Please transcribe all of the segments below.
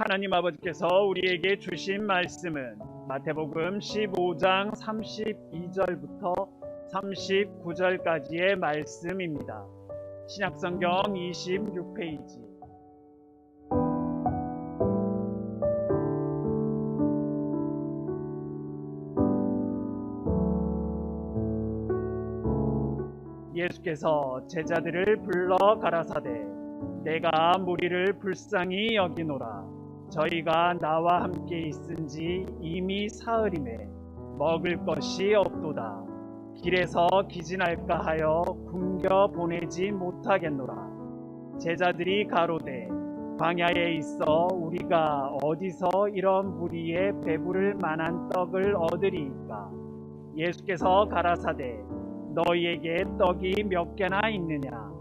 하나님 아버지께서 우리에게 주신 말씀은 마태복음 15장 32절부터 39절까지의 말씀입니다. 신약성경 26페이지. 예수께서 제자들을 불러 가라사대 내가 무리를 불쌍히 여기노라. 저희가 나와 함께 있은지 이미 사흘임에 먹을 것이 없도다. 길에서 기진할까 하여 굶겨 보내지 못하겠노라. 제자들이 가로되 광야에 있어 우리가 어디서 이런 무리에 배부를 만한 떡을 얻으리이까. 예수께서 가라사대 너희에게 떡이 몇 개나 있느냐.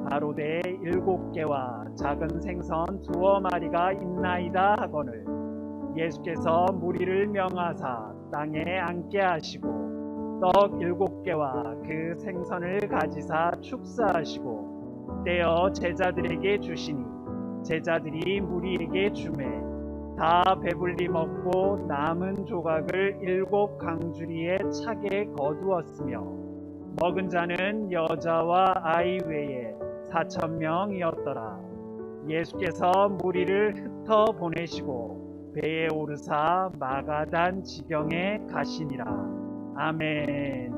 가로되 7개와 작은 생선 2마리가 있나이다 하거늘. 예수께서 무리를 명하사 땅에 앉게 하시고 떡 7개와 그 생선을 가지사 축사하시고 떼어 제자들에게 주시니 제자들이 무리에게 주매 다 배불리 먹고 남은 조각을 7 강주리에 차게 거두었으며 먹은 자는 여자와 아이 외에 4,000명이었더라. 예수께서 무리를 흩어 보내시고 배에 오르사 마가단 지경에 가시니라. 아멘.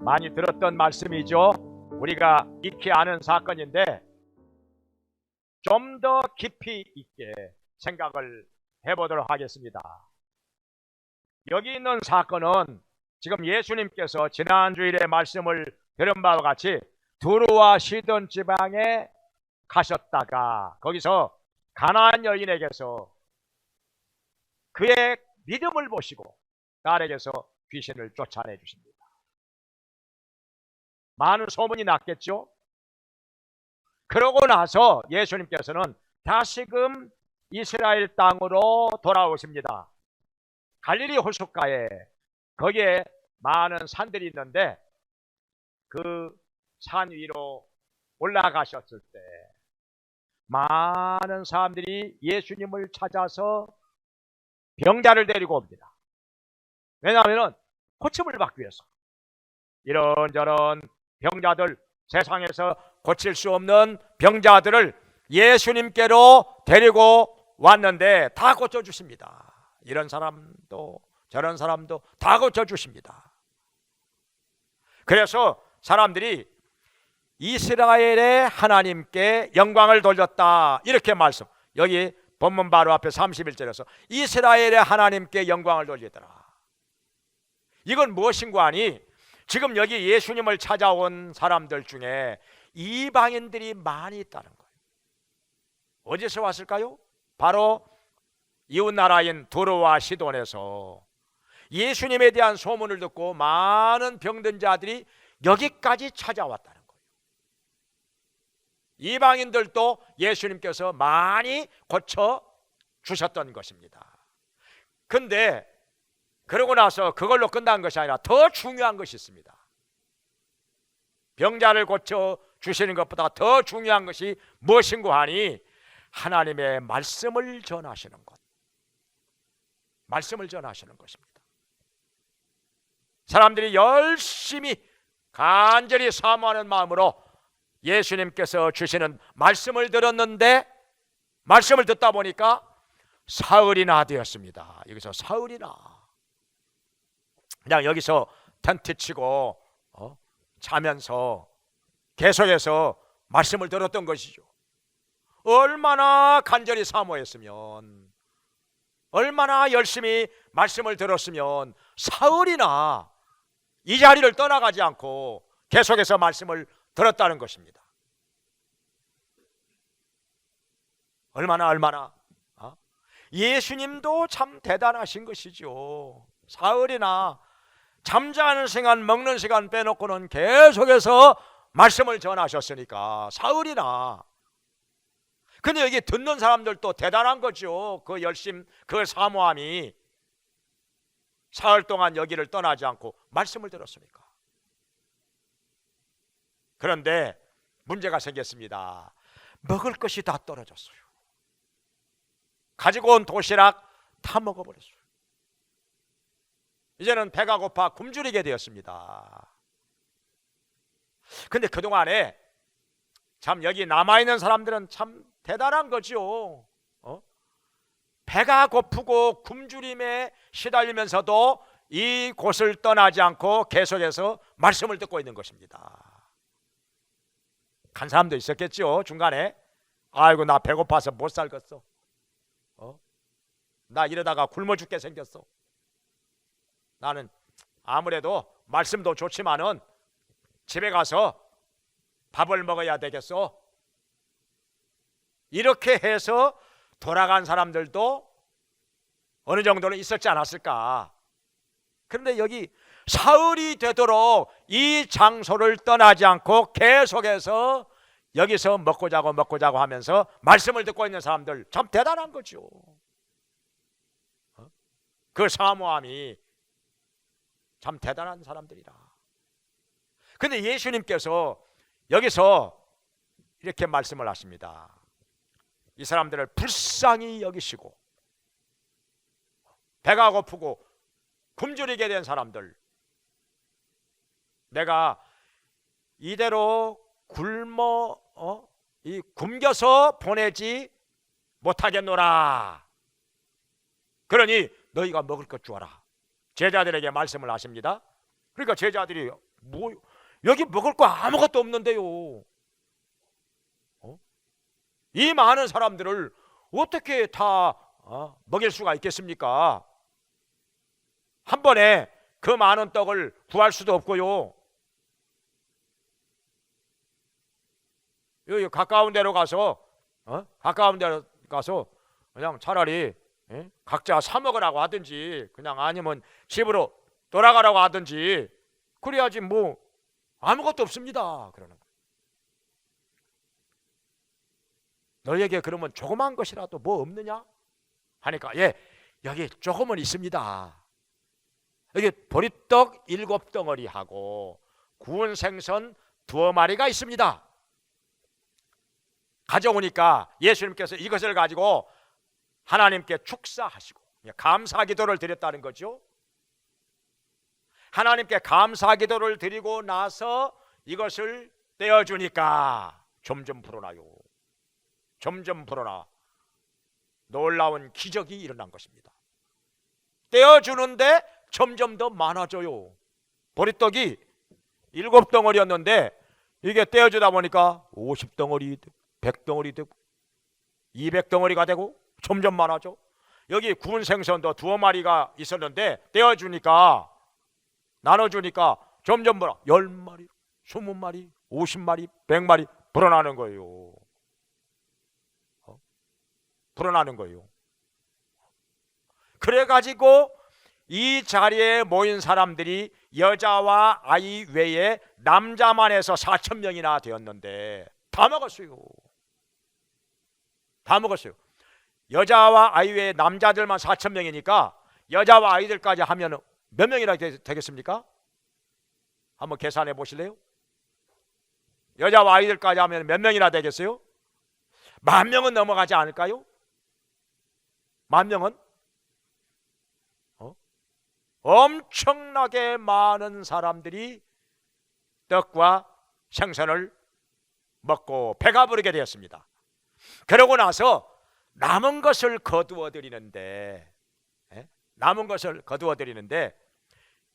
많이 들었던 말씀이죠. 우리가 익히 아는 사건인데 좀 더 깊이 있게 생각을 해보도록 하겠습니다. 여기 있는 사건은 지금 예수님께서 지난 주일에 말씀을 들은 바와 같이 두로와 시돈 지방에 가셨다가 거기서 가나안 여인에게서 그의 믿음을 보시고 딸에게서 귀신을 쫓아내 주십니다. 많은 소문이 났겠죠. 그러고 나서 예수님께서는 다시금 이스라엘 땅으로 돌아오십니다. 갈릴리 호숫가에 거기에 많은 산들이 있는데 그 산 위로 올라가셨을 때 많은 사람들이 예수님을 찾아서 병자를 데리고 옵니다. 왜냐하면 고침을 받기 위해서. 이런저런 병자들, 세상에서 고칠 수 없는 병자들을 예수님께로 데리고 왔는데 다 고쳐주십니다. 이런 사람도 저런 사람도 다 고쳐주십니다. 그래서 사람들이 이스라엘의 하나님께 영광을 돌렸다 이렇게 말씀. 여기 본문 바로 앞에 31절에서 이스라엘의 하나님께 영광을 돌리더라. 이건 무엇인가 하니 지금 여기 예수님을 찾아온 사람들 중에 이방인들이 많이 있다는 거예요. 어디서 왔을까요? 바로 이웃나라인 두로와 시돈에서 예수님에 대한 소문을 듣고 많은 병든 자들이 여기까지 찾아왔다는 거예요. 이방인들도 예수님께서 많이 고쳐 주셨던 것입니다. 근데 그러고 나서 그걸로 끝난 것이 아니라 더 중요한 것이 있습니다. 병자를 고쳐 주시는 것보다 더 중요한 것이 무엇인고 하니 하나님의 말씀을 전하시는 것. 말씀을 전하시는 것입니다. 사람들이 열심히 간절히 사모하는 마음으로 예수님께서 주시는 말씀을 들었는데 말씀을 듣다 보니까 사흘이나 되었습니다. 여기서 사흘이나 그냥 여기서 텐트 치고 자면서 계속해서 말씀을 들었던 것이죠. 얼마나 간절히 사모했으면, 얼마나 열심히 말씀을 들었으면 사흘이나 이 자리를 떠나가지 않고 계속해서 말씀을 들었다는 것입니다. 얼마나 예수님도 참 대단하신 것이죠. 사흘이나 잠자는 시간, 먹는 시간 빼놓고는 계속해서 말씀을 전하셨으니까 사흘이나. 근데 여기 듣는 사람들도 대단한 거죠. 그 열심, 그 사모함이. 사흘 동안 여기를 떠나지 않고 말씀을 들었습니까? 그런데 문제가 생겼습니다. 먹을 것이 다 떨어졌어요. 가지고 온 도시락 다 먹어버렸어요. 이제는 배가 고파 굶주리게 되었습니다. 근데 그동안에 참 여기 남아있는 사람들은 참 대단한 거죠. 배가 고프고 굶주림에 시달리면서도 이 곳을 떠나지 않고 계속해서 말씀을 듣고 있는 것입니다. 간 사람도 있었겠죠. 중간에 아이고 나 배고파서 못 살겠어. 나 이러다가 굶어 죽게 생겼어. 나는 아무래도 말씀도 좋지만은 집에 가서 밥을 먹어야 되겠어. 이렇게 해서 돌아간 사람들도 어느 정도는 있었지 않았을까. 그런데 여기 사흘이 되도록 이 장소를 떠나지 않고 계속해서 여기서 먹고 자고 하면서 말씀을 듣고 있는 사람들 참 대단한 거죠. 그 사모함이 참 대단한 사람들이라. 근데 예수님께서 여기서 이렇게 말씀을 하십니다. 이 사람들을 불쌍히 여기시고 배가 고프고 굶주리게 된 사람들, 내가 이대로 굶겨서 보내지 못하겠노라. 그러니 너희가 먹을 것 주어라. 제자들에게 말씀을 하십니다. 그러니까 제자들이 여기 먹을 거 아무것도 없는데요. 이 많은 사람들을 어떻게 다 먹일 수가 있겠습니까? 한 번에 그 많은 떡을 구할 수도 없고요. 여기 가까운 데로 가서 그냥 차라리 각자 사 먹으라고 하든지, 그냥 아니면 집으로 돌아가라고 하든지, 그래야지 뭐 아무것도 없습니다. 그러는 거예요. 너희에게 그러면 조그만 것이라도 뭐 없느냐? 하니까 여기 조금은 있습니다. 여기 보리떡 7덩어리하고 구운 생선 2마리가 있습니다. 가져오니까 예수님께서 이것을 가지고 하나님께 축사하시고 감사 기도를 드렸다는 거죠. 하나님께 감사 기도를 드리고 나서 이것을 떼어주니까 점점 불어나요. 점점 불어나 놀라운 기적이 일어난 것입니다. 떼어주는데 점점 더 많아져요. 보리떡이 7덩어리였는데 이게 떼어주다 보니까 50덩어리, 100덩어리 되고 200덩어리가 되고 점점 많아져. 여기 구운 생선도 2마리가 있었는데 떼어주니까, 나눠주니까 점점 10마리, 20마리, 50마리, 100마리 불어나는 거예요. 불어나는 거예요. 그래가지고 이 자리에 모인 사람들이 여자와 아이 외에 남자만 해서 4,000명이나 되었는데 다 먹었어요. 다 먹었어요. 여자와 아이 외에 남자들만 4,000명이니까 여자와 아이들까지 하면 몇 명이나 되겠습니까? 한번 계산해 보실래요? 여자와 아이들까지 하면 몇 명이나 되겠어요? 10,000명은 넘어가지 않을까요? 10,000명은? 엄청나게 많은 사람들이 떡과 생선을 먹고 배가 부르게 되었습니다. 그러고 나서 남은 것을 거두어 드리는데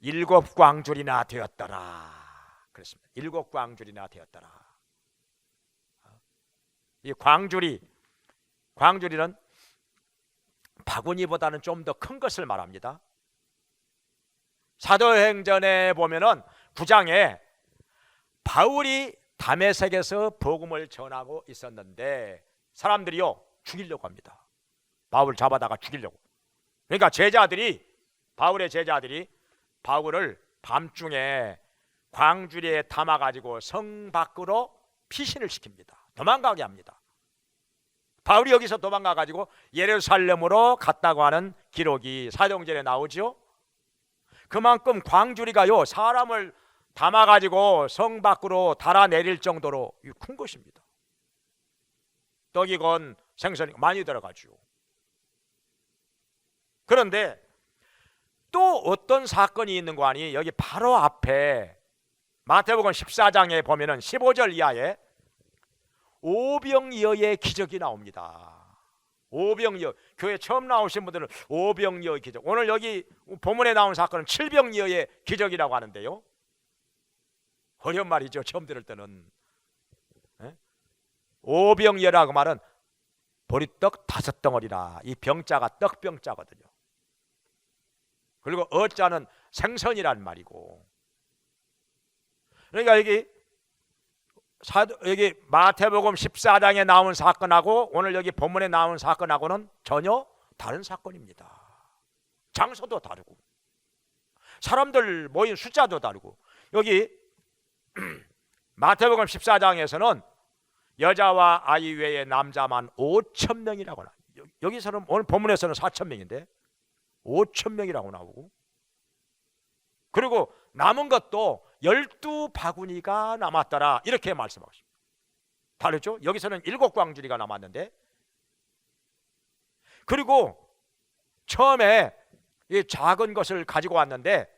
7광줄이나 되었더라. 그렇습니다. 7광줄이나 되었더라. 이 광줄이는 바구니보다는 좀 더 큰 것을 말합니다. 사도행전에 보면은 9장에 바울이 다메섹에서 복음을 전하고 있었는데 사람들이요 죽이려고 합니다. 바울 잡아다가 죽이려고. 그러니까 바울의 제자들이 바울을 밤중에 광주리에 담아가지고 성 밖으로 피신을 시킵니다. 도망가게 합니다. 바울이 여기서 도망가가지고 예루살렘으로 갔다고 하는 기록이 사도행전에 나오죠. 그만큼 광주리가요 사람을 담아가지고 성 밖으로 달아내릴 정도로 큰 것입니다. 떡이건 생선이 많이 들어가죠. 그런데 또 어떤 사건이 있는 거 아니? 여기 바로 앞에 마태복음 14장에 보면은 15절 이하에 오병이어의 기적이 나옵니다. 오병이어, 교회 처음 나오신 분들은 오병이어의 기적. 오늘 여기 본문에 나온 사건은 칠병이어의 기적이라고 하는데요. 어려운 말이죠. 처음 들을 때는. 오병이어라고 말은 보리떡 5덩어리라. 이 병자가 떡병자거든요. 그리고 어자는 생선이란 말이고. 그러니까 여기 마태복음 14장에 나온 사건하고 오늘 여기 본문에 나온 사건하고는 전혀 다른 사건입니다. 장소도 다르고 사람들 모인 숫자도 다르고. 여기 마태복음 14장에서는 여자와 아이 외에 남자만 5,000명이라고 나. 여기서는 오늘 본문에서는 4,000명인데 5,000명이라고 나오고, 그리고 남은 것도 12바구니가 남았더라 이렇게 말씀하십니다. 다르죠? 여기서는 7광주리가 남았는데, 그리고 처음에 이 작은 것을 가지고 왔는데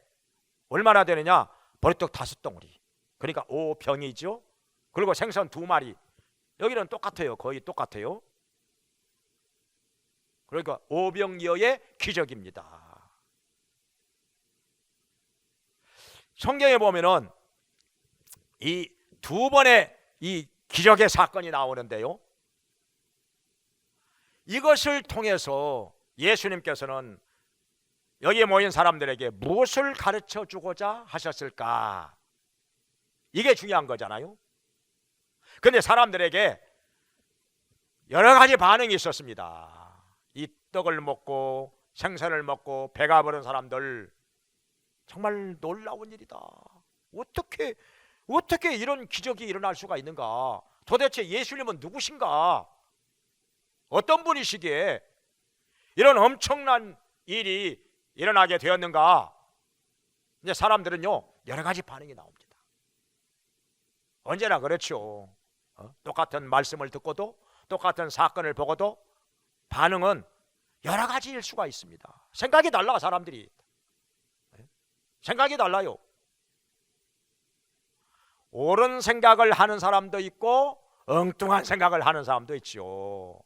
얼마나 되느냐? 보리떡 5덩어리. 그러니까 5병이죠. 그리고 생선 2마리. 여기는 똑같아요. 거의 똑같아요. 그러니까 오병이어의 기적입니다. 성경에 보면은 이 2번의 이 기적의 사건이 나오는데요, 이것을 통해서 예수님께서는 여기에 모인 사람들에게 무엇을 가르쳐 주고자 하셨을까? 이게 중요한 거잖아요. 근데 사람들에게 여러 가지 반응이 있었습니다. 이 떡을 먹고 생선을 먹고 배가 부른 사람들, 정말 놀라운 일이다. 어떻게 이런 기적이 일어날 수가 있는가? 도대체 예수님은 누구신가? 어떤 분이시기에 이런 엄청난 일이 일어나게 되었는가? 이제 사람들은요 여러 가지 반응이 나옵니다. 언제나 그렇죠. 똑같은 말씀을 듣고도 똑같은 사건을 보고도 반응은 여러 가지일 수가 있습니다. 생각이 달라. 사람들이 생각이 달라요. 옳은 생각을 하는 사람도 있고 엉뚱한 생각을 하는 사람도 있죠.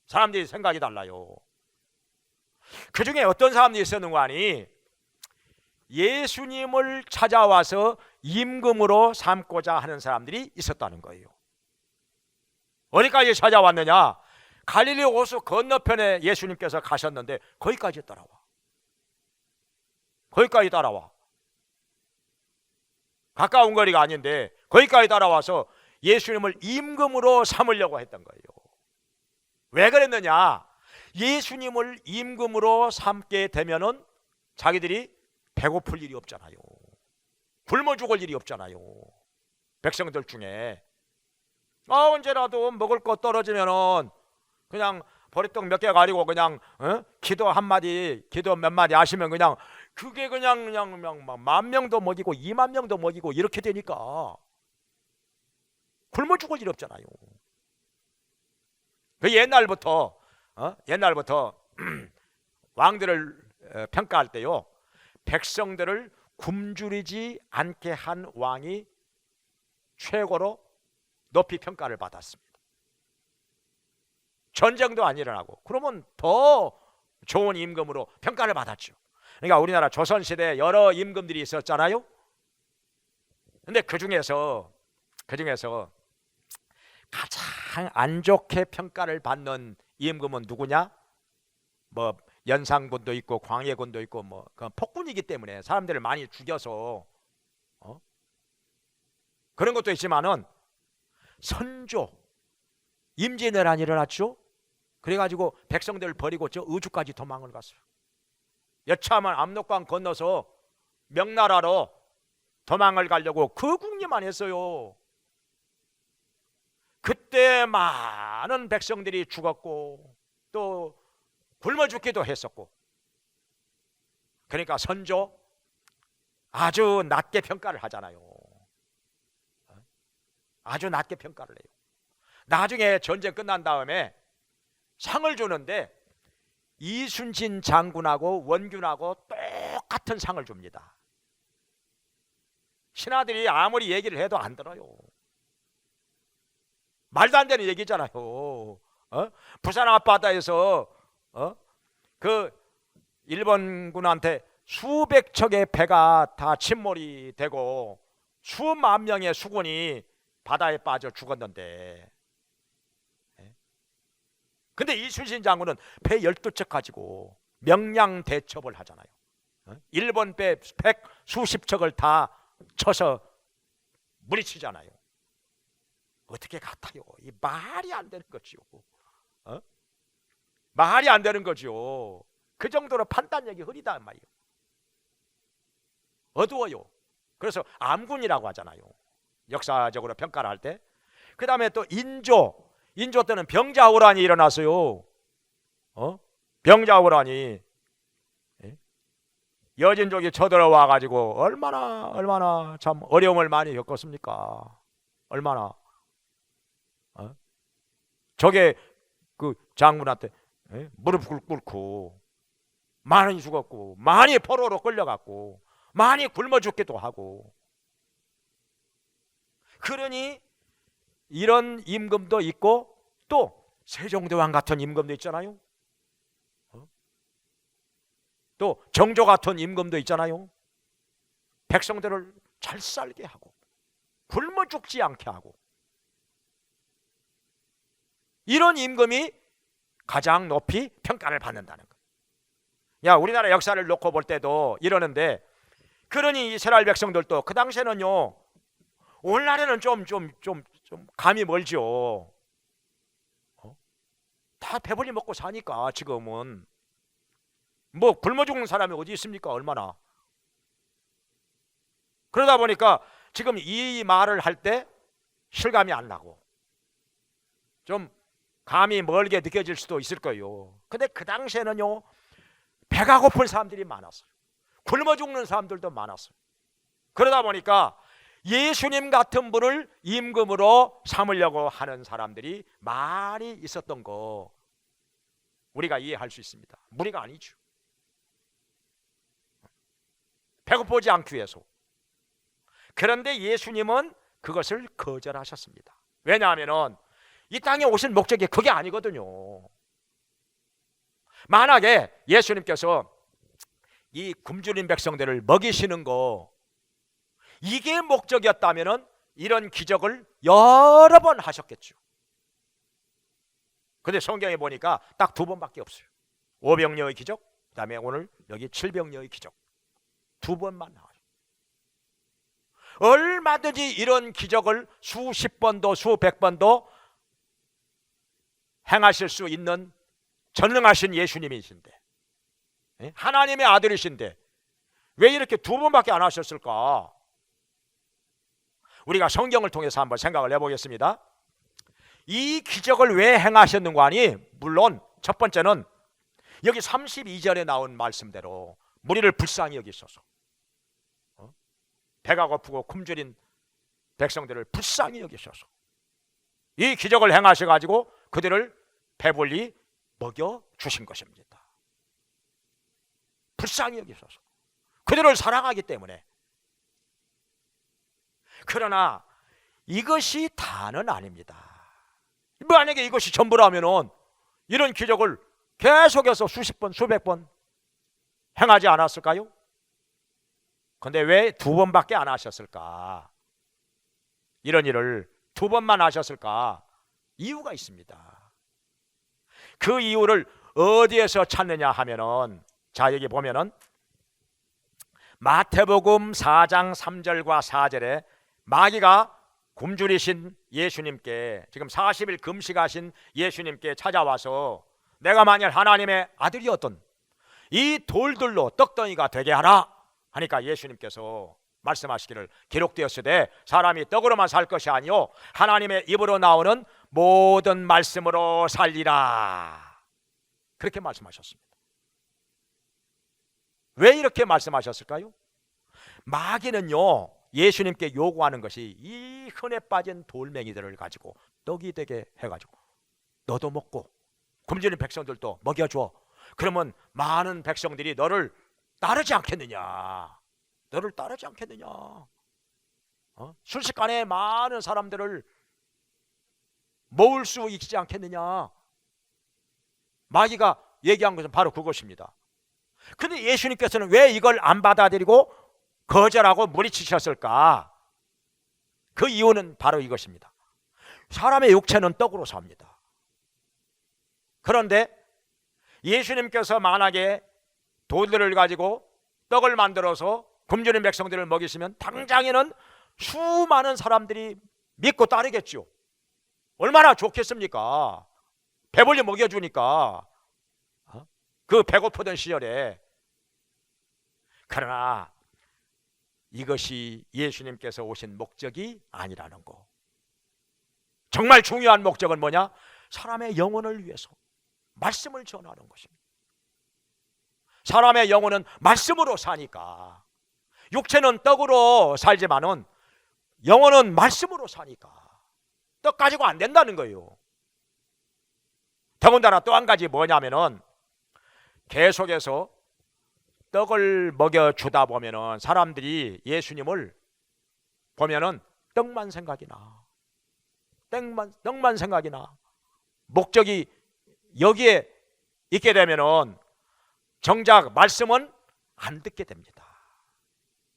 사람들이 생각이 달라요. 그 중에 어떤 사람들이 있었는가 하니, 예수님을 찾아와서 임금으로 삼고자 하는 사람들이 있었다는 거예요. 어디까지 찾아왔느냐? 갈릴리 호수 건너편에 예수님께서 가셨는데 거기까지 따라와. 거기까지 따라와. 가까운 거리가 아닌데 거기까지 따라와서 예수님을 임금으로 삼으려고 했던 거예요. 왜 그랬느냐? 예수님을 임금으로 삼게 되면은 자기들이 배고플 일이 없잖아요. 굶어 죽을 일이 없잖아요. 백성들 중에 언제라도 먹을 거 떨어지면은 그냥 보리떡 몇 개 가지고 그냥 기도 한마디, 기도 몇 마디 하시면 그냥 그게 그냥 10,000명도 먹이고 20,000명도 먹이고 이렇게 되니까 굶어 죽을 일 없잖아요. 그 옛날부터 왕들을 평가할 때요, 백성들을 굶주리지 않게 한 왕이 최고로 높이 평가를 받았습니다. 전쟁도 안 일어나고 그러면 더 좋은 임금으로 평가를 받았죠. 그러니까 우리나라 조선시대에 여러 임금들이 있었잖아요. 근데 그 중에서 가장 안 좋게 평가를 받는 임금은 누구냐? 뭐 연산군도 있고 광해군도 있고 뭐 그 폭군이기 때문에 사람들을 많이 죽여서 그런 것도 있지만은 선조 임진왜란이 일어났죠. 그래가지고 백성들을 버리고 저 의주까지 도망을 갔어요. 여차하면 압록강 건너서 명나라로 도망을 가려고 그 궁리만 했어요. 그때 많은 백성들이 죽었고 또 굶어 죽기도 했었고, 그러니까 선조 아주 낮게 평가를 하잖아요. 아주 낮게 평가를 해요. 나중에 전쟁 끝난 다음에 상을 주는데 이순신 장군하고 원균하고 똑같은 상을 줍니다. 신하들이 아무리 얘기를 해도 안 들어요. 말도 안 되는 얘기잖아요. 부산 앞바다에서 그 일본군한테 수백 척의 배가 다 침몰이 되고 수만 명의 수군이 바다에 빠져 죽었는데, 근데 이순신 장군은 배 12척 가지고 명량 대첩을 하잖아요. 일본 배 수십 척을 다 쳐서 무리치잖아요. 어떻게 같아요? 이 말이 안 되는 거지요. 말이 안 되는 거죠. 그 정도로 판단력이 흐리단 말이에요. 어두워요. 그래서 암군이라고 하잖아요. 역사적으로 평가를 할 때. 그 다음에 또 인조 때는 병자호란이 일어났어요. 병자호란이 여진족이 쳐들어와 가지고 얼마나 참 어려움을 많이 겪었습니까? 얼마나 저게 그 장군한테 무릎 꿇고 많이 죽었고 많이 포로로 끌려갔고 많이 굶어 죽기도 하고. 그러니 이런 임금도 있고 또 세종대왕 같은 임금도 있잖아요. 또 정조 같은 임금도 있잖아요. 백성들을 잘 살게 하고 굶어 죽지 않게 하고. 이런 임금이 가장 높이 평가를 받는다는 거예요. 야, 우리나라 역사를 놓고 볼 때도 이러는데, 그러니 이스라엘 백성들도 그 당시에는요, 오늘날에는 좀 감이 멀죠. 다 배불리 먹고 사니까. 지금은 뭐 굶어 죽는 사람이 어디 있습니까? 얼마나. 그러다 보니까 지금 이 말을 할 때 실감이 안 나고 좀 감이 멀게 느껴질 수도 있을 거예요. 근데 그 당시에는요, 배가 고픈 사람들이 많았어요. 굶어 죽는 사람들도 많았어요. 그러다 보니까 예수님 같은 분을 임금으로 삼으려고 하는 사람들이 많이 있었던 거 우리가 이해할 수 있습니다. 무리가 아니죠. 배고프지 않기 위해서. 그런데 예수님은 그것을 거절하셨습니다. 왜냐하면 이 땅에 오신 목적이 그게 아니거든요. 만약에 예수님께서 이 굶주린 백성들을 먹이시는 거, 이게 목적이었다면 이런 기적을 여러 번 하셨겠죠. 근데 성경에 보니까 딱 2번밖에 없어요. 5병여의 기적, 그 다음에 오늘 여기 7병여의 기적, 2번만 나와요. 얼마든지 이런 기적을 수십 번도 수백 번도 행하실 수 있는 전능하신 예수님이신데, 하나님의 아들이신데 왜 이렇게 2번밖에 안 하셨을까? 우리가 성경을 통해서 한번 생각을 해보겠습니다. 이 기적을 왜 행하셨는가 하니, 물론 첫 번째는 여기 32절에 나온 말씀대로 무리를 불쌍히 여기셔서 배가 고프고 굶주린 백성들을 불쌍히 여기셔서 이 기적을 행하셔가지고 그들을 배불리 먹여 주신 것입니다. 불쌍히 여기셔서 그들을 사랑하기 때문에. 그러나 이것이 다는 아닙니다. 만약에 이것이 전부라면은 이런 기적을 계속해서 수십 번 수백 번 행하지 않았을까요? 근데 왜 2번밖에 안 하셨을까? 이런 일을 2번만 하셨을까? 이유가 있습니다. 그 이유를 어디에서 찾느냐 하면은, 자, 여기 보면은 마태복음 4장 3절과 4절에 마귀가 굶주리신 예수님께, 지금 40일 금식하신 예수님께 찾아와서 내가 만약 하나님의 아들이었던 이 돌들로 떡덩이가 되게 하라 하니까 예수님께서 말씀하시기를 기록되었으되 사람이 떡으로만 살 것이 아니요 하나님의 입으로 나오는 모든 말씀으로 살리라, 그렇게 말씀하셨습니다. 왜 이렇게 말씀하셨을까요? 마귀는요, 예수님께 요구하는 것이 이 흔해 빠진 돌멩이들을 가지고 떡이 되게 해가지고 너도 먹고 굶주린 백성들도 먹여줘. 그러면 많은 백성들이 너를 따르지 않겠느냐? 너를 따르지 않겠느냐? 순식간에 많은 사람들을 모을 수 있지 않겠느냐? 마귀가 얘기한 것은 바로 그것입니다. 근데 예수님께서는 왜 이걸 안 받아들이고 거절하고 무리치셨을까? 그 이유는 바로 이것입니다. 사람의 육체는 떡으로 삽니다. 그런데 예수님께서 만약에 돌들을 가지고 떡을 만들어서 굶주린 백성들을 먹이시면 당장에는 수많은 사람들이 믿고 따르겠죠. 얼마나 좋겠습니까? 배불리 먹여주니까. 그 배고프던 시절에. 그러나 이것이 예수님께서 오신 목적이 아니라는 거. 정말 중요한 목적은 뭐냐? 사람의 영혼을 위해서 말씀을 전하는 것입니다. 사람의 영혼은 말씀으로 사니까. 육체는 떡으로 살지만은 영혼은 말씀으로 사니까 떡 가지고 안 된다는 거예요. 더군다나 또 한 가지 뭐냐면은 계속해서 떡을 먹여주다 보면은 사람들이 예수님을 보면은 떡만 생각이 나. 떡만 생각이 나. 목적이 여기에 있게 되면은 정작 말씀은 안 듣게 됩니다.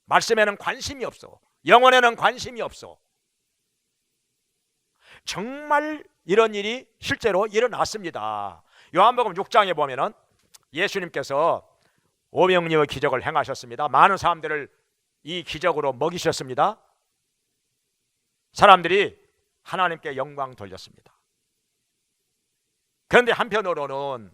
말씀에는 관심이 없어. 영혼에는 관심이 없어. 정말 이런 일이 실제로 일어났습니다. 요한복음 6장에 보면은 예수님께서 오병이어의 기적을 행하셨습니다. 많은 사람들을 이 기적으로 먹이셨습니다. 사람들이 하나님께 영광 돌렸습니다. 그런데 한편으로는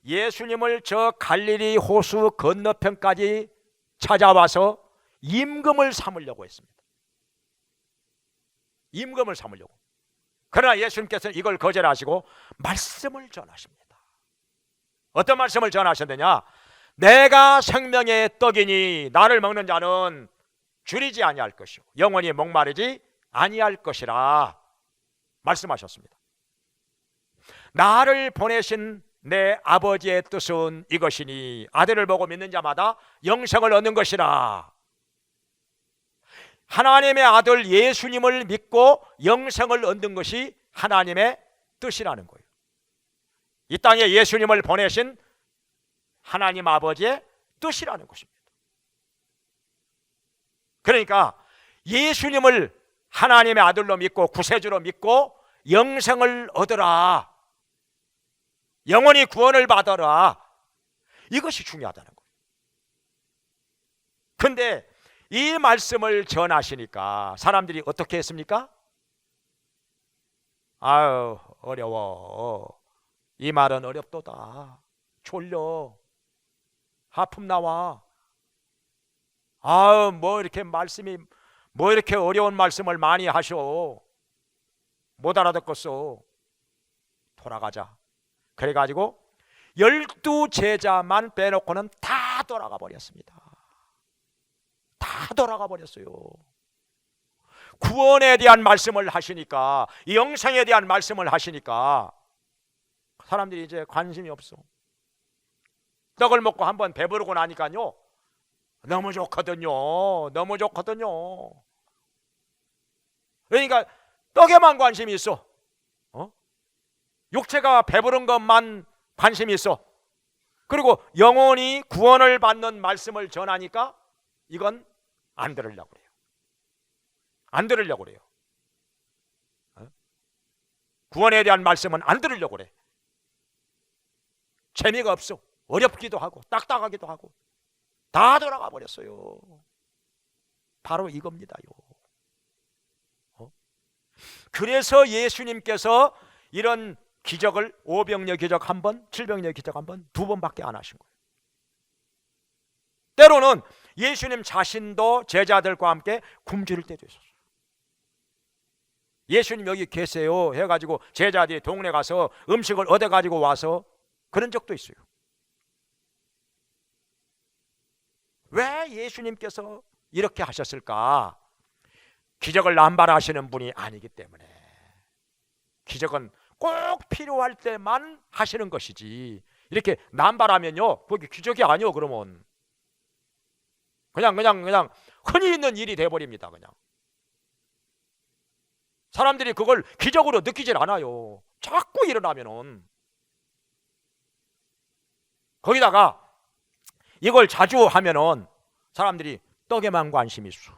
예수님을 저 갈릴리 호수 건너편까지 찾아와서 임금을 삼으려고 했습니다. 임금을 삼으려고. 그러나 예수님께서는 이걸 거절하시고 말씀을 전하십니다. 어떤 말씀을 전하셨느냐? 내가 생명의 떡이니 나를 먹는 자는 줄이지 아니할 것이요 영원히 목마르지 아니할 것이라 말씀하셨습니다. 나를 보내신 내 아버지의 뜻은 이것이니 아들을 보고 믿는 자마다 영생을 얻는 것이라. 하나님의 아들 예수님을 믿고 영생을 얻는 것이 하나님의 뜻이라는 거예요. 이 땅에 예수님을 보내신 하나님 아버지의 뜻이라는 것입니다. 그러니까 예수님을 하나님의 아들로 믿고 구세주로 믿고 영생을 얻으라, 영원히 구원을 받아라, 이것이 중요하다는 거예요. 그런데 이 말씀을 전하시니까 사람들이 어떻게 했습니까? 아유, 어려워. 이 말은 어렵도다. 졸려. 하품 나와. 아유, 뭐 이렇게 어려운 말씀을 많이 하셔. 못 알아듣겠어. 돌아가자. 그래가지고 12 제자만 빼놓고는 다 돌아가 버렸습니다. 다 돌아가 버렸어요. 구원에 대한 말씀을 하시니까, 영생에 대한 말씀을 하시니까 사람들이 이제 관심이 없어. 떡을 먹고 한번 배부르고 나니까요, 너무 좋거든요. 너무 좋거든요. 그러니까 떡에만 관심이 있어. 육체가 배부른 것만 관심이 있어. 그리고 영혼이 구원을 받는 말씀을 전하니까 이건 안 들으려고 그래요. 안 들으려고 그래요. 구원에 대한 말씀은 안 들으려고 그래. 재미가 없어. 어렵기도 하고 딱딱하기도 하고 다 돌아가 버렸어요. 바로 이겁니다요. 그래서 예수님께서 이런 기적을, 오병이어 기적 한 번, 칠병이어 기적 한 번, 두 번밖에 안 하신 거예요. 때로는 예수님 자신도 제자들과 함께 굶주릴 때도 있었어요. 예수님 여기 계세요 해가지고 제자들이 동네 가서 음식을 얻어가지고 와서 그런 적도 있어요. 왜 예수님께서 이렇게 하셨을까? 기적을 남발하시는 분이 아니기 때문에. 기적은 꼭 필요할 때만 하시는 것이지, 이렇게 남발하면요, 그게 기적이 아니요. 그러면 그냥 흔히 있는 일이 돼버립니다. 그냥 사람들이 그걸 기적으로 느끼질 않아요. 자꾸 일어나면은. 거기다가 이걸 자주 하면은 사람들이 떡에만 관심이 있어.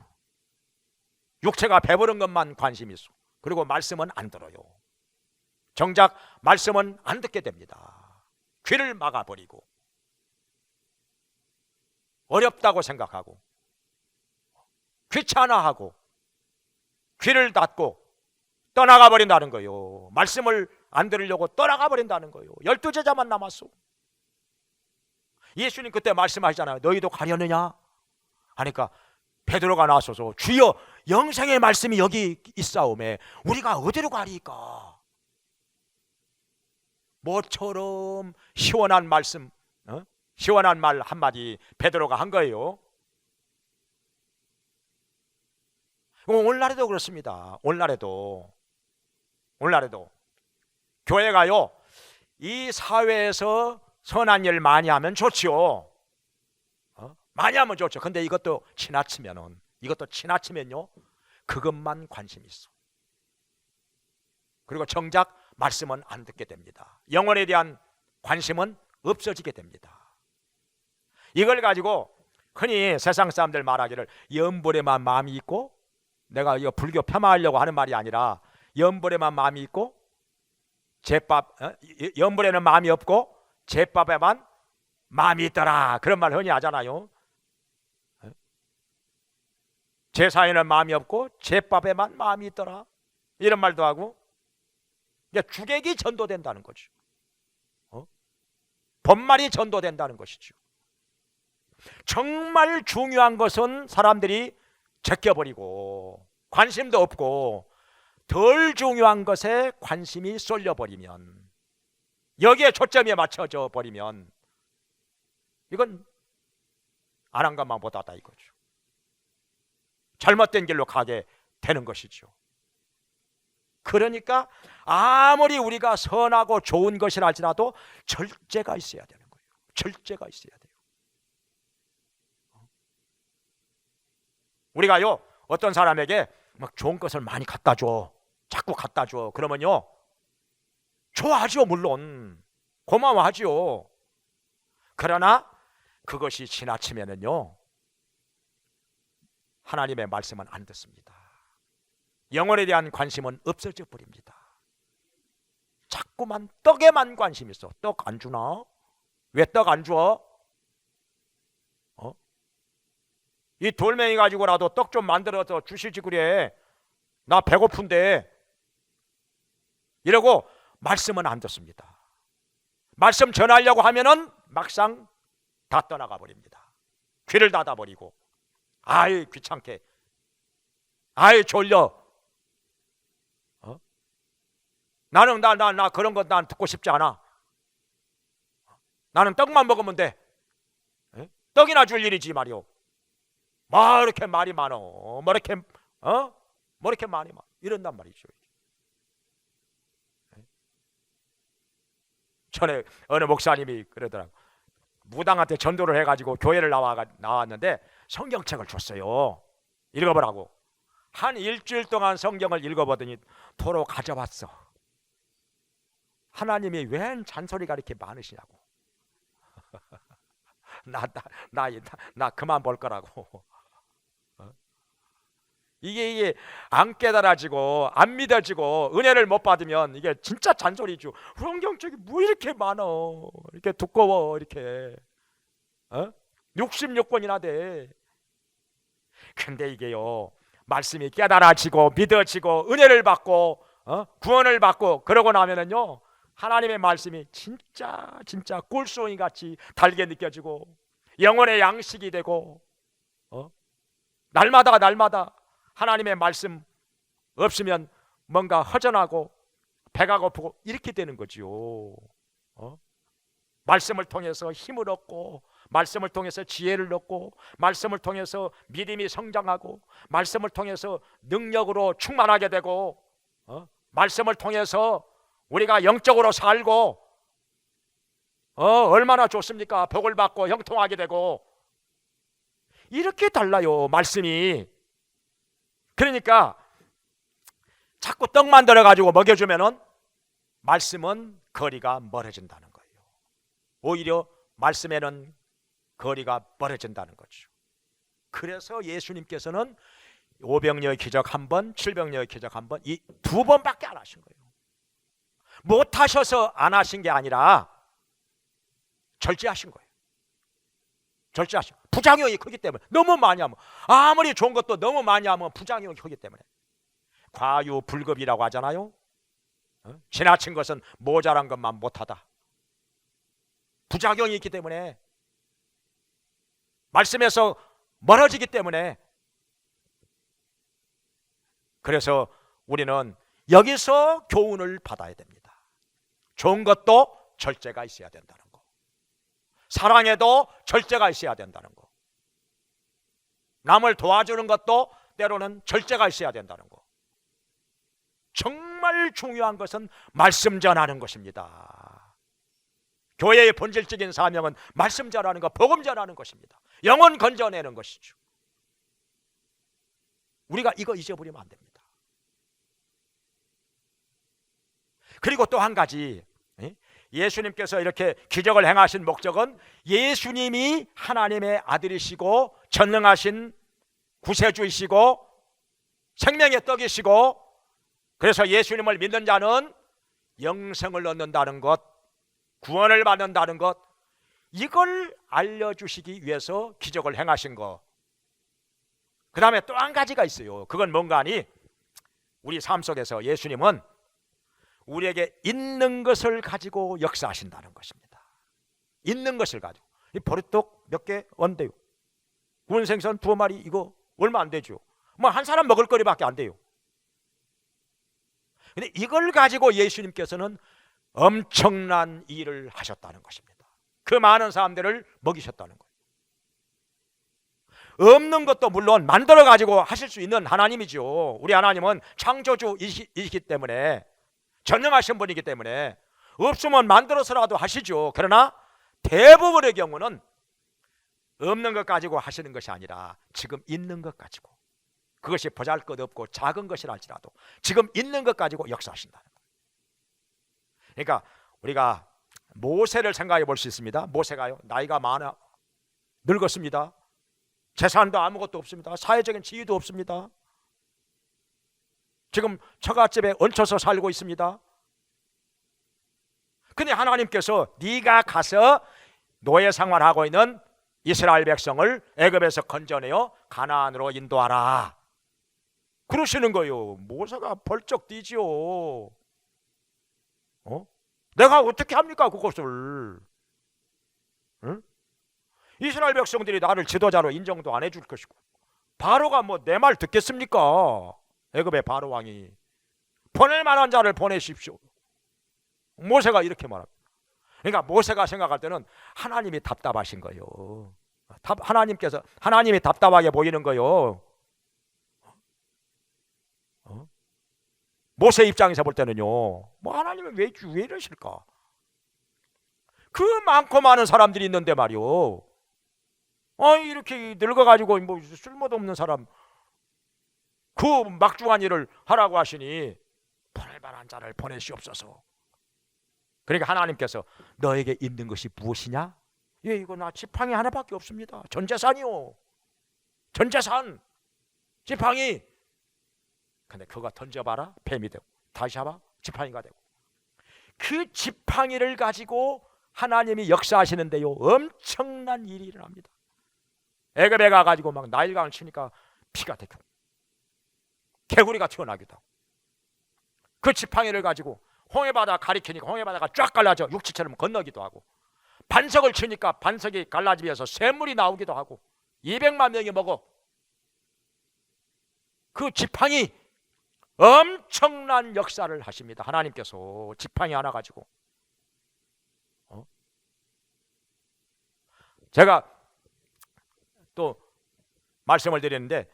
육체가 배부른 것만 관심이 있어. 그리고 말씀은 안 들어요. 정작 말씀은 안 듣게 됩니다. 귀를 막아버리고 어렵다고 생각하고 귀찮아하고 귀를 닫고 떠나가 버린다는 거예요. 말씀을 안 들으려고 떠나가 버린다는 거예요. 12제자만 남았어. 예수님 그때 말씀하시잖아요. 너희도 가려느냐? 하니까 베드로가 나서서 주여, 영생의 말씀이 여기 있사오매 우리가 어디로 가리까? 모처럼 시원한 말씀, 시원한 말 한마디 베드로가 한 거예요. 오늘날에도 그렇습니다. 오늘날에도 교회가요, 이 사회에서 선한 일 많이 하면 좋지요. 많이 하면 좋죠. 근데 이것도 지나치면요, 그것만 관심이 있어. 그리고 정작 말씀은 안 듣게 됩니다. 영혼에 대한 관심은 없어지게 됩니다. 이걸 가지고 흔히 세상 사람들 말하기를 연불에만 마음이 있고, 내가 이거 불교 폄하하려고 하는 말이 아니라 연불에만 마음이 있고 연불에는 마음이 없고 제밥에만 마음이 있더라, 그런 말 흔히 하잖아요. 제사에는 마음이 없고 제밥에만 마음이 있더라, 이런 말도 하고. 그러니까 주객이 전도된다는 거죠. 본말이 전도된다는 것이죠. 정말 중요한 것은 사람들이 제껴버리고 관심도 없고, 덜 중요한 것에 관심이 쏠려버리면, 여기에 초점이 맞춰져 버리면 이건 안 한 것만 못하다 이거죠. 잘못된 길로 가게 되는 것이죠. 그러니까 아무리 우리가 선하고 좋은 것이라 할지라도 절제가 있어야 되는 거예요. 절제가 있어야 돼요. 우리가요, 어떤 사람에게 막 좋은 것을 많이 갖다 줘, 자꾸 갖다 줘, 그러면요 좋아하죠. 물론 고마워하죠. 그러나 그것이 지나치면은요, 하나님의 말씀은 안 듣습니다. 영혼에 대한 관심은 없어져 버립니다. 자꾸만 떡에만 관심이 있어. 떡 안 주나? 왜 떡 안 줘? 이 돌멩이 가지고라도 떡 좀 만들어서 주시지 그래. 나 배고픈데. 이러고 말씀은 안 듣습니다. 말씀 전하려고 하면은 막상 다 떠나가 버립니다. 귀를 닫아 버리고, 아이 귀찮게, 아이 졸려, 나는 나 그런 거 난 듣고 싶지 않아. 나는 떡만 먹으면 돼. 떡이나 줄 일이지 말이오. 뭐 이렇게 말이 많어. 뭐 이렇게 말이 많어. 이런단 말이죠. 전에 어느 목사님이 그러더라고. 무당한테 전도를 해가지고 교회를 나왔는데 성경책을 줬어요. 읽어보라고. 한 일주일 동안 성경을 읽어보더니 도로 가져왔어. 하나님이 웬 잔소리가 이렇게 많으시냐고. 나 그만 볼 거라고. 이게 안 깨달아지고 안 믿어지고 은혜를 못 받으면 이게 진짜 잔소리죠. 성경책이 뭐 이렇게 많어, 이렇게 두꺼워, 이렇게 66권이나 돼. 근데 이게요, 말씀이 깨달아지고 믿어지고 은혜를 받고 구원을 받고 그러고 나면은요, 하나님의 말씀이 진짜 꿀송이 같이 달게 느껴지고 영혼의 양식이 되고, 날마다 하나님의 말씀 없으면 뭔가 허전하고 배가 고프고 이렇게 되는 거지요. 말씀을 통해서 힘을 얻고, 말씀을 통해서 지혜를 얻고, 말씀을 통해서 믿음이 성장하고, 말씀을 통해서 능력으로 충만하게 되고, 말씀을 통해서 우리가 영적으로 살고, 얼마나 좋습니까? 복을 받고 형통하게 되고. 이렇게 달라요, 말씀이. 그러니까 자꾸 떡 만들어 가지고 먹여주면은 말씀은 거리가 멀어진다는 거예요. 오히려 말씀에는 거리가 멀어진다는 거죠. 그래서 예수님께서는 오병이어의 기적 한 번, 칠병이어의 기적 한 번, 이 두 번밖에 안 하신 거예요. 못 하셔서 안 하신 게 아니라 절제하신 거예요. 절제하신 거예요. 부작용이 크기 때문에. 너무 많이 하면, 아무리 좋은 것도 너무 많이 하면 부작용이 크기 때문에. 과유불급이라고 하잖아요. 지나친 것은 모자란 것만 못하다. 부작용이 있기 때문에, 말씀에서 멀어지기 때문에. 그래서 우리는 여기서 교훈을 받아야 됩니다. 좋은 것도 절제가 있어야 된다는 거, 사랑에도 절제가 있어야 된다는 거, 남을 도와주는 것도 때로는 절제가 있어야 된다는 거. 정말 중요한 것은 말씀 전하는 것입니다. 교회의 본질적인 사명은 말씀 전하는 것, 복음 전하는 것입니다. 영혼 건져내는 것이죠. 우리가 이거 잊어버리면 안 됩니다. 그리고 또 한 가지, 예수님께서 이렇게 기적을 행하신 목적은 예수님이 하나님의 아들이시고 전능하신 구세주이시고 생명의 떡이시고, 그래서 예수님을 믿는 자는 영생을 얻는다는 것, 구원을 받는다는 것, 이걸 알려주시기 위해서 기적을 행하신 것. 그 다음에 또 한 가지가 있어요. 그건 뭔가 하니, 우리 삶 속에서 예수님은 우리에게 있는 것을 가지고 역사하신다는 것입니다. 있는 것을 가지고. 이 보리떡 몇 개 원대요. 구운 생선 2마리, 이거 얼마 안 되죠. 뭐 한 사람 먹을 거리밖에 안 돼요. 근데 이걸 가지고 예수님께서는 엄청난 일을 하셨다는 것입니다. 그 많은 사람들을 먹이셨다는 거예요. 없는 것도 물론 만들어 가지고 하실 수 있는 하나님이죠. 우리 하나님은 창조주이시기 때문에, 전능하신 분이기 때문에 없으면 만들어서라도 하시죠. 그러나 대부분의 경우는 없는 것 가지고 하시는 것이 아니라 지금 있는 것 가지고, 그것이 보잘것없고 작은 것이랄지라도 지금 있는 것 가지고 역사하신다는 거예요. 그러니까 우리가 모세를 생각해 볼 수 있습니다. 모세가요, 나이가 많아 늙었습니다. 재산도 아무것도 없습니다. 사회적인 지위도 없습니다. 지금 처갓집에 얹혀서 살고 있습니다. 근데 하나님께서 네가 가서 노예 생활하고 있는 이스라엘 백성을 애굽에서 건져내어 가나안으로 인도하라, 그러시는 거예요. 모세가 벌쩍 뛰지요. 내가 어떻게 합니까 그것을? 응? 이스라엘 백성들이 나를 지도자로 인정도 안 해줄 것이고, 바로가 뭐 내 말 듣겠습니까? 애굽의 바로 왕이 보낼 만한 자를 보내십시오. 모세가 이렇게 말합니다. 그러니까 모세가 생각할 때는 하나님이 답답하신 거예요. 하나님이 답답하게 보이는 거예요. 모세 입장에서 볼 때는요, 뭐 하나님은 왜 이러실까? 그 많고 많은 사람들이 있는데 말이요, 이렇게 늙어가지고 뭐 쓸모도 없는 사람, 그 막중한 일을 하라고 하시니 보낼 만한 자를 보내시옵소서. 그러니까 하나님께서 너에게 있는 것이 무엇이냐? 예, 이거 나 지팡이 하나밖에 없습니다. 전 재산이요. 전 재산. 지팡이. 근데 그거 던져봐라, 뱀이 되고, 다시 잡아, 지팡이가 되고. 그 지팡이를 가지고 하나님이 역사하시는데요, 엄청난 일이 일어납니다. 애굽에 가가지고 막 나일강을 치니까 피가 되고 개구리가 튀어나기도 하고, 그 지팡이를 가지고 홍해바다 가리키니까 홍해바다가 쫙 갈라져 육지처럼 건너기도 하고, 반석을 치니까 반석이 갈라지면서 샘물이 나오기도 하고, 200만 명이 먹어. 그 지팡이 엄청난 역사를 하십니다. 하나님께서 지팡이 하나 가지고. 제가 또 말씀을 드렸는데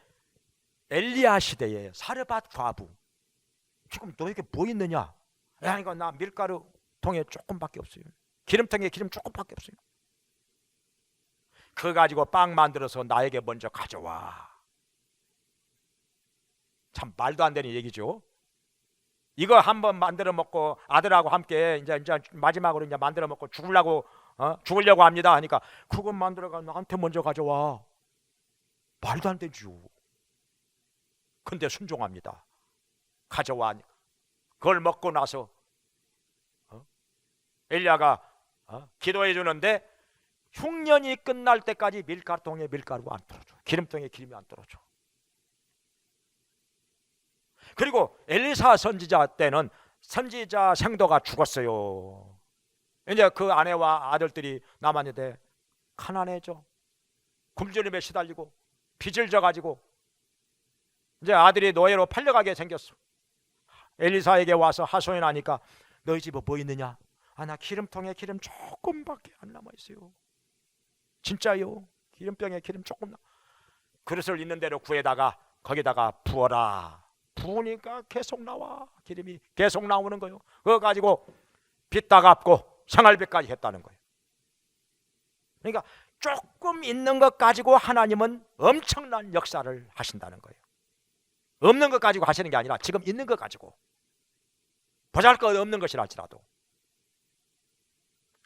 엘리야 시대에 사르밧 과부, 지금 너에게 뭐 있느냐? 야, 이거 나 밀가루 통에 조금밖에 없어요. 기름통에 기름 조금밖에 없어요. 그거 가지고 빵 만들어서 나에게 먼저 가져와. 참 말도 안 되는 얘기죠. 이거 한번 만들어 먹고 아들하고 함께 이제 마지막으로 이제 만들어 먹고 죽으려고 합니다 하니까 그것 만들어가 나한테 먼저 가져와. 말도 안 되죠. 근데 순종합니다. 가져와. 그걸 먹고 나서 엘리야가 기도해 주는데 흉년이 끝날 때까지 밀가루통에 밀가루가 안 떨어져. 기름통에 기름이 안 떨어져. 그리고 엘리사 선지자 때는 선지자 생도가 죽었어요. 이제 그 아내와 아들들이 남았는데 가난해져. 굶주림에 시달리고 빚을 져가지고 이제 아들이 노예로 팔려가게 생겼어. 엘리사에게 와서 하소연하니까 너희 집에 뭐 있느냐? 나 기름통에 기름 조금밖에 안 남아있어요. 진짜요? 기름병에 기름 조금 그릇을 있는 대로 구해다가 거기다가 부어라. 부으니까 계속 나와. 기름이 계속 나오는 거예요. 그거 가지고 빚 다 갚고 생활비까지 했다는 거예요. 그러니까 조금 있는 것 가지고 하나님은 엄청난 역사를 하신다는 거예요. 없는 것 가지고 하시는 게 아니라 지금 있는 것 가지고, 보잘것없는 것이랄지라도.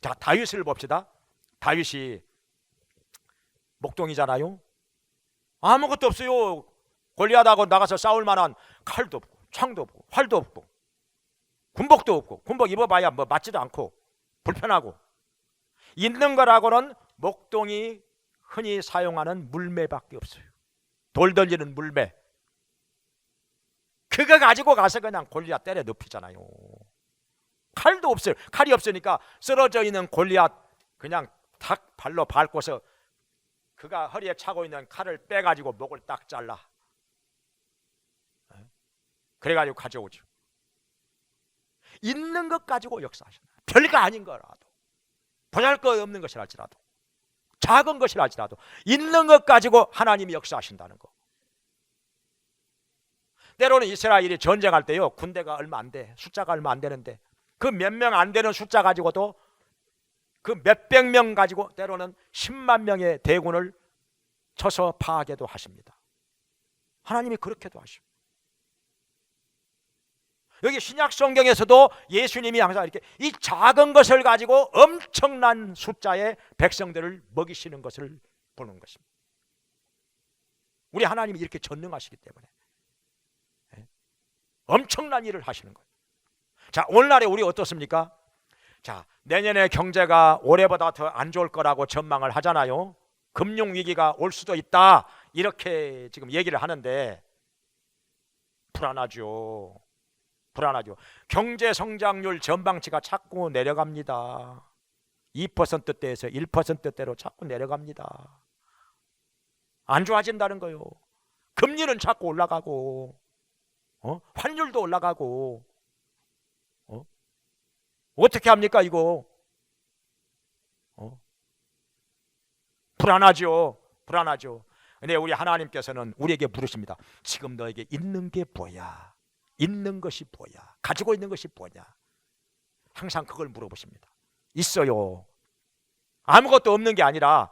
자, 다윗을 봅시다. 다윗이 목동이잖아요. 아무것도 없어요. 골리앗하고 나가서 싸울 만한 칼도 없고 창도 없고 활도 없고 군복도 없고, 군복 입어봐야 뭐 맞지도 않고 불편하고, 있는 거라고는 목동이 흔히 사용하는 물매밖에 없어요. 돌 던지는 물매. 그거 가지고 가서 그냥 골리앗 때려 눕히잖아요. 칼도 없어요. 칼이 없으니까 쓰러져 있는 골리앗 그냥 탁 발로 밟고서 그가 허리에 차고 있는 칼을 빼가지고 목을 딱 잘라. 그래가지고 가져오죠. 있는 것 가지고 역사하신다. 별거 아닌 거라도, 보잘것없는 것이랄지라도, 작은 것이랄지라도 있는 것 가지고 하나님이 역사하신다는 거. 때로는 이스라엘이 전쟁할 때요, 군대가 얼마 안 돼, 숫자가 얼마 안 되는데 그 몇 명 안 되는 숫자 가지고도 그 몇백 명 가지고 때로는 10만 명의 대군을 쳐서 파하게도 하십니다. 하나님이 그렇게도 하십니다. 여기 신약 성경에서도 예수님이 항상 이렇게 이 작은 것을 가지고 엄청난 숫자의 백성들을 먹이시는 것을 보는 것입니다. 우리 하나님이 이렇게 전능하시기 때문에 엄청난 일을 하시는 거예요. 자, 오늘날에 우리 어떻습니까? 자, 내년에 경제가 올해보다 더 안 좋을 거라고 전망을 하잖아요. 금융위기가 올 수도 있다, 이렇게 지금 얘기를 하는데 불안하죠. 불안하죠. 경제 성장률 전망치가 자꾸 내려갑니다. 2%대에서 1%대로 자꾸 내려갑니다. 안 좋아진다는 거예요. 금리는 자꾸 올라가고, 환율도 올라가고, 어떻게 합니까 이거? 불안하죠. 불안하죠. 근데 우리 하나님께서는 우리에게 물으십니다. 지금 너에게 있는 게 뭐야? 있는 것이 뭐야? 가지고 있는 것이 뭐냐? 항상 그걸 물어보십니다. 있어요. 아무것도 없는 게 아니라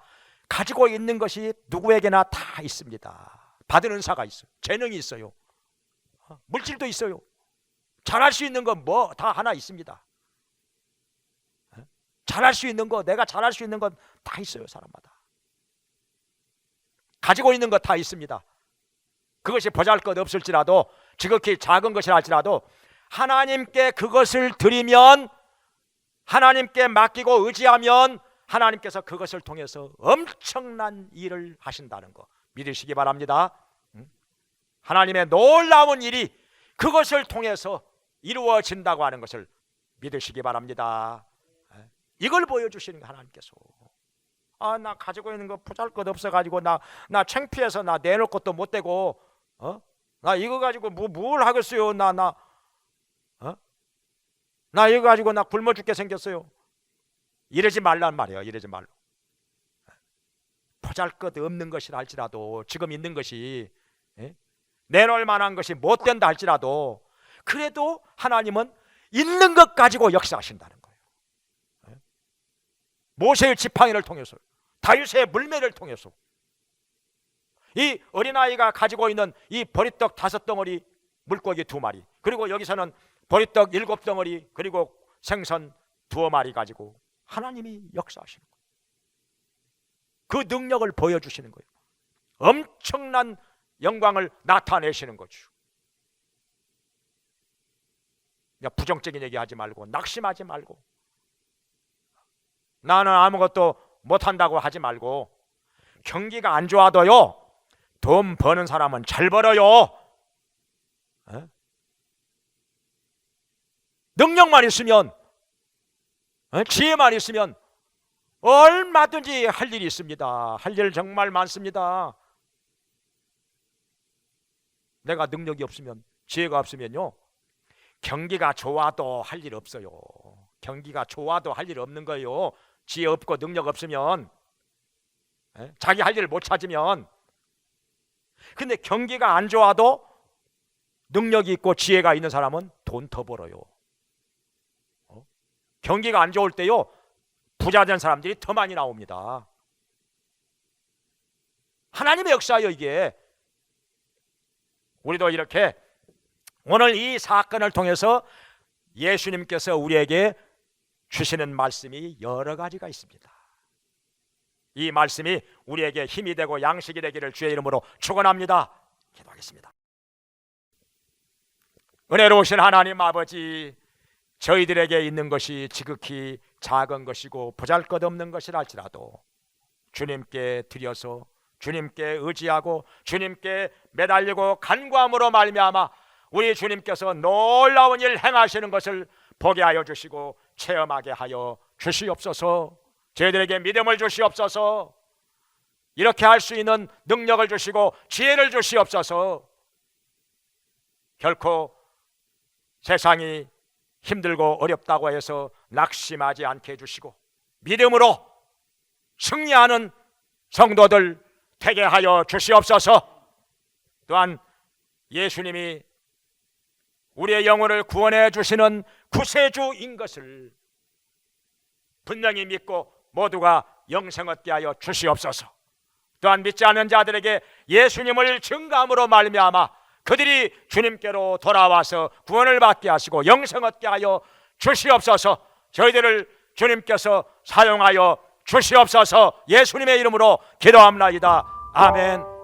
가지고 있는 것이 누구에게나 다 있습니다. 받은 은사가 있어요. 재능이 있어요. 물질도 있어요. 잘할 수 있는 건 뭐 다 하나 있습니다. 잘할 수 있는 거, 내가 잘할 수 있는 건 다 있어요. 사람마다 가지고 있는 거 다 있습니다. 그것이 보잘것없을지라도, 지극히 작은 것이랄지라도 하나님께 그것을 드리면, 하나님께 맡기고 의지하면 하나님께서 그것을 통해서 엄청난 일을 하신다는 거 믿으시기 바랍니다. 하나님의 놀라운 일이 그것을 통해서 이루어진다고 하는 것을 믿으시기 바랍니다. 이걸 보여주시는 거 하나님께서. 나 가지고 있는 거 보잘것 없어가지고 나 창피해서 나 내놓을 것도 못 되고, 나 이거 가지고 뭘 하겠어요. 나 이거 가지고 나 굶어 죽게 생겼어요. 이러지 말란 말이에요. 이러지 말로. 보잘것없는 것이라 할지라도, 지금 있는 것이 내놓을 만한 것이 못 된다 할지라도, 그래도 하나님은 있는 것 가지고 역사하신다는 거예요. 모세의 지팡이를 통해서, 다윗의 물매를 통해서, 이 어린아이가 가지고 있는 이 보리떡 5덩어리, 물고기 2마리, 그리고 여기서는 보리떡 7덩어리, 그리고 생선 2마리 가지고 하나님이 역사하시는 거예요. 그 능력을 보여주시는 거예요. 엄청난 영광을 나타내시는 거죠. 그냥 부정적인 얘기하지 말고, 낙심하지 말고, 나는 아무것도 못한다고 하지 말고, 경기가 안 좋아도요, 돈 버는 사람은 잘 벌어요. 능력만 있으면, 지혜만 있으면 얼마든지 할 일이 있습니다. 할 일 정말 많습니다. 내가 능력이 없으면, 지혜가 없으면요, 경기가 좋아도 할 일 없어요. 경기가 좋아도 할 일 없는 거예요. 지혜 없고 능력 없으면, 자기 할 일을 못 찾으면. 근데 경기가 안 좋아도 능력이 있고 지혜가 있는 사람은 돈 더 벌어요. 경기가 안 좋을 때요, 부자 된 사람들이 더 많이 나옵니다. 하나님의 역사예요, 이게. 우리도 이렇게 오늘 이 사건을 통해서 예수님께서 우리에게 주시는 말씀이 여러 가지가 있습니다. 이 말씀이 우리에게 힘이 되고 양식이 되기를 주의 이름으로 축원합니다. 기도하겠습니다. 은혜로우신 하나님 아버지, 저희들에게 있는 것이 지극히 작은 것이고 보잘것없는 것이라 할지라도 주님께 드려서, 주님께 의지하고 주님께 매달리고 간구함으로 말미암아 우리 주님께서 놀라운 일 행하시는 것을 보게 하여 주시고 체험하게 하여 주시옵소서. 저희들에게 믿음을 주시옵소서. 이렇게 할 수 있는 능력을 주시고 지혜를 주시옵소서. 결코 세상이 힘들고 어렵다고 해서 낙심하지 않게 해주시고 믿음으로 승리하는 성도들 되게 하여 주시옵소서. 또한 예수님이 우리의 영혼을 구원해 주시는 구세주인 것을 분명히 믿고 모두가 영생 얻게 하여 주시옵소서. 또한 믿지 않는 자들에게 예수님을 증거함으로 말미암아 그들이 주님께로 돌아와서 구원을 받게 하시고 영생 얻게 하여 주시옵소서. 저희들을 주님께서 사용하여 주시옵소서. 예수님의 이름으로 기도합나이다. 아멘.